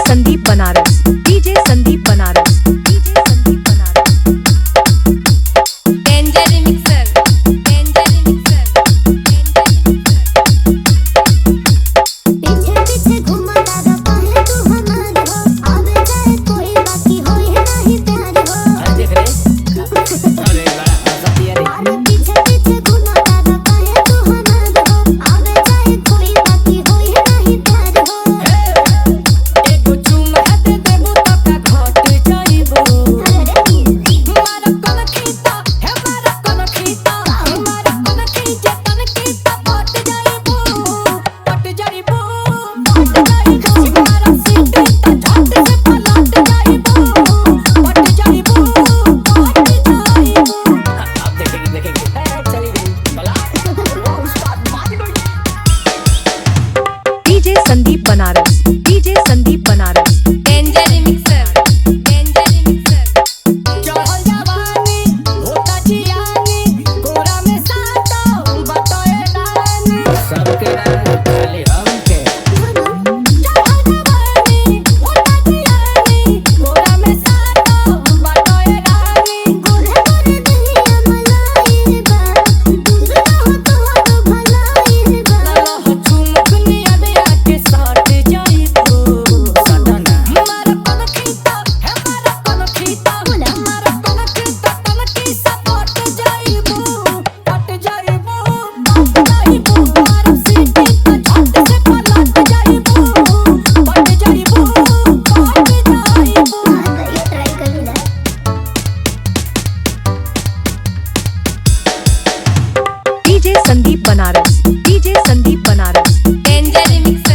Sandeep Banaras, DJ Sandeep Banaras, DJ Sandeep Banaras. Danger mixer, danger mixer, danger mixer. पीछे पीछे घुमा दादा पहले तू हमार हो, आवे जाए कोई बाकी हो ही नहीं प्यार हो। देख रे अरे बड़ा हंसती है अरे पीछे पीछे घुमा दादा पहले तू हमार हो, आवे जाए कोई बाकी हो ही नहीं प्यार हो। एको चुम्मा दे देबू त का घट जाइबू अरे मारा कन खीता हे मारा कन खीता मारा कन खींचे तन खीता पट जाइबू मारा सीटी त झट से पलट जाइबू पट जाइबू अब देखेंगे चली गई बला उस्ताद मार गई। DJ Sandeep Banaras, DJ Sandeep Banaras. Danger mixer, danger mixer. चढ़ल जवानी होता जियानी कोरा में सातो बतोए रानी सबके खाली हमके चढ़ल जवानी होता जियानी कोरा में सातो बतोए रानी गोरे गोरे दहिया मलाई बा, दूर रहो तोहरो भलाई बा। लहो चुमकनी अबे आके साथ जाइबू सदना मारा कन खीता हे मारा कन खीता मारा कन खीता तन की सपट जाइबू पट जाइबू मारा सीटी त झट से पलट जाइबू पट जाइबू ये ट्राई कर ली ना। DJ Sandeep Banaras, DJ Sandeep Banaras. Danger mixer.